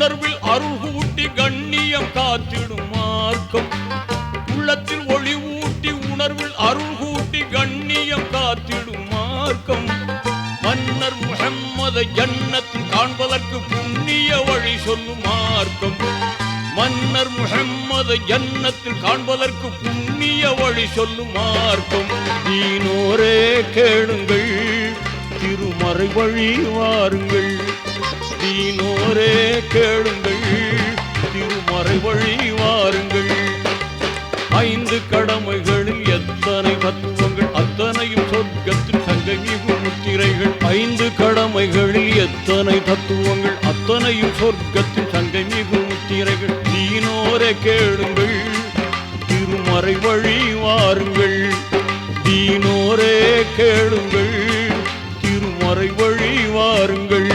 உணர்வில் அருள் கூட்டி கண்ணியம் காத்திடும் மார்க்கம். உள்ளத்தில் ஒளி ஊட்டி உணர்வில் அருள் கூட்டி கண்ணியம் காத்திடும் மார்க்கம். மன்னர் முஹம்மதை ஜன்னத்தில் காண்பதற்கு புண்ணிய வழி சொல்லும் மார்க்கம். மன்னர் முஹம்மதை ஜன்னத்தில் காண்பதற்கு புண்ணிய வழி சொல்லும் மார்க்கம். தீனோரே கேளுங்கள், திருமறை வழி வாருங்கள். தீனோரே கேளுங்கள், திருமறை வழி வாருங்கள். 5 கடமைகளில் எத்தனை தத்துவங்கள், அத்தனையும் சொர்க்கத்தின் சங்கமிகு முத்திரைகள். 5 கடமைகளில் எத்தனை தத்துவங்கள், அத்தனையும் சொர்க்கத்தின் சங்கமிகு முத்திரைகள். தீனோரே கேளுங்கள், திருமறை வழி வாருங்கள். தீனோரே கேளுங்கள், திருமறை வழி வாருங்கள்.